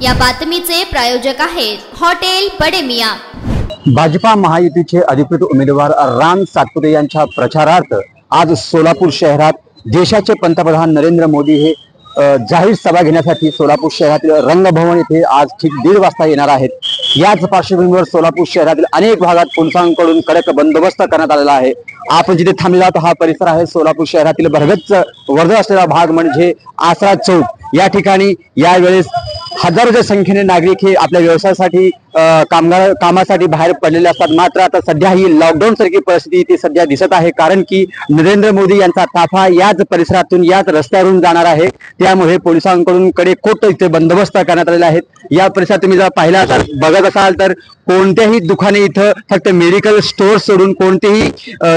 या बातमीचे प्रायोजक आहेत हॉटेल बडे मियां। भाजपा महायुतीचे अधिकृत उमेदवार राम सातपुते यांच्या प्रचारार्थ आज सोलापूर शहरात देशाचे पंतप्रधान नरेंद्र मोदी हे जाहीर सभा घेण्यासाठी सोलापूर शहरातील रंगभवन येथे आज ठीक 1:30 वाजता येणार आहेत। याच पार्श्वभूमीवर सोलापूर शहरातील अनेक भागात पोलिसांकडून कडक बंदोबस्त करण्यात आलेला आहे। आपण जिथे थांबलेला आहोत हा परिसर आहे सोलापूर शहरातील भरगच्च वर्दळ असलेला भाग म्हणजे आसरा चौक। या ठिकाणी यावेळेस हजारोच्या संख्येने नागरिक हे आपल्या व्यवसायासाठी कामासाठी बाहेर पडलेले असतात। मात्र आता सध्या ही लॉकडाऊन सारखी परिस्थिती इथे सध्या दिसत आहे, कारण की नरेंद्र मोदी यांचा ताफा याच परिसरातून याच रस्त्यावरून जाणार आहे। त्यामुळे पोलिसांकडून कडेकोट इथे बंदोबस्त करण्यात आलेला आहे। या परिसरात तुम्ही जर पाहिला तर बघत असाल तर कोणत्याही दुकाने इथं फक्त मेडिकल स्टोअर सोडून कोणतेही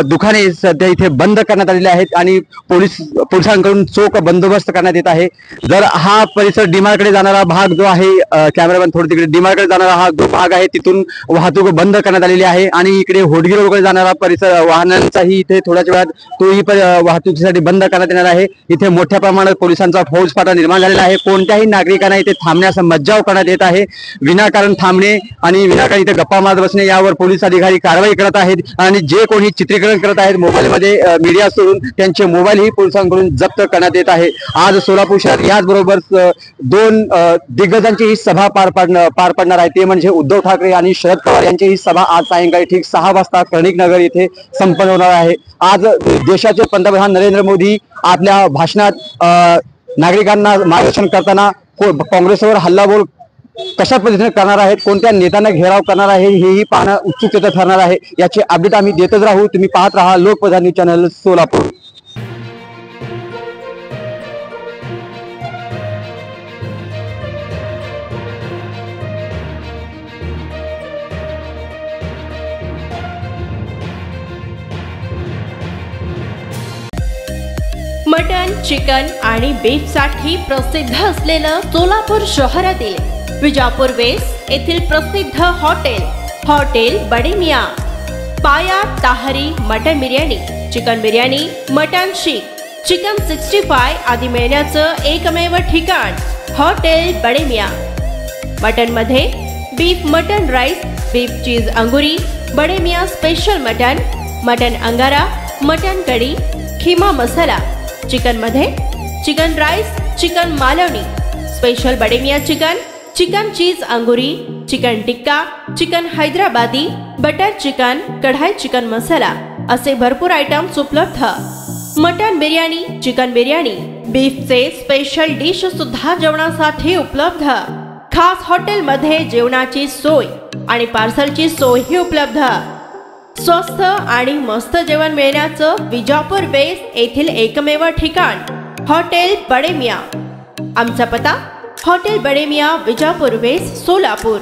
दुकाने सध्या इथे बंद करण्यात आलेले आहेत आणि पोलिसांकडून चोख बंदोबस्त करण्यात येत आहे। जर हा परिसर डीमार्टकडे जाणारा भाग जो आहे, कॅमेरामॅन थोडं तिकडे डीमार्टकडे जाणारा हा जो भाग आहे तिथून वाहतूक बंद करण्यात आलेली आहे आणि इकडे होडगी रोडकडे जाणारा परिसर वाहनांचाही इथे थोड्याच वेळात तोही वाहतुकीसाठी बंद करण्यात येणार आहे। इथे मोठ्या प्रमाणात पोलिसांचा फौजफाटा निर्माण झालेला आहे। कोणत्याही नागरिकांना इथे थांबण्यास मज्जाव करण्यात येत आहे। विनाकारण थांबणे आणि विनाकारण इथे गप्पा मारत बसणे यावर पोलीस अधिकारी कारवाई करत आहेत आणि जे कोणी चित्रीकरण करत आहेत मोबाईलमध्ये मीडिया सोडून त्यांचे मोबाईलही पोलिसांकडून जप्त करण्यात येत आहे। आज सोलापूर शहर याचबरोबर 2 दिग्गजांची ही सभा पार पडणार आहे, ते म्हणजे उद्धव ठाकरे आणि शरद पवार यांची ही सभा आज सायंकाळी ठीक 6 वाजता कर्णिक नगर येथे संपन्न होणार आहे। आज देशाचे पंतप्रधान नरेंद्र मोदी आपल्या भाषणात नागरिकांना मार्गदर्शन करताना काँग्रेसवर हल्लाबोल कशा पद्धतीने करणार आहेत, कोणत्या नेत्यांना घेराव करणार आहे हेही पाहणं उत्सुकतेचं ठरणार आहे। याचे अपडेट आम्ही देतच राहू। तुम्ही पाहत राहा Lokpradhan news channel Solapur. Mutton, chicken आणि बीफ साठी प्रसिद्ध असलेलं सोलापूर शहरातील विजापूर वेस्ट येथील प्रसिद्ध हॉटेल बडे मियां। पाया tahari mutton biryani, chicken biryani, mutton seekh, chicken 65 आदी मिळण्याचं एकमेव ठिकाण हॉटेल बडे मियां। मटन मध्ये beef mutton rice, beef cheese अंगुरी, बडे मियां स्पेशल मटन अंगारा, मटन कढी, खीमा मसाला। चिकन मध्ये chicken rice, chicken Malvani, special Bade Miyan chicken cheese अंगुरी, chicken tikka, chicken Hyderabadi, butter chicken, kadai chicken masala असे भरपूर आयटम्स उपलब्ध। मटन बिर्याणी, चिकन बिर्याणी, बीफचे स्पेशल डिश सुद्धा जेवणासाठी उपलब्ध। खास हॉटेल मध्ये जेवणाची सोय आणि पार्सलची सोयही उपलब्ध। स्वस्त आणि मस्त जेवण मिळण्याचं विजापूर वेस्ट येथील एकमेव ठिकाण हॉटेल बडे मियां। आमचा पत्ता हॉटेल बडे मियां, विजापूर वेस्ट, सोलापूर।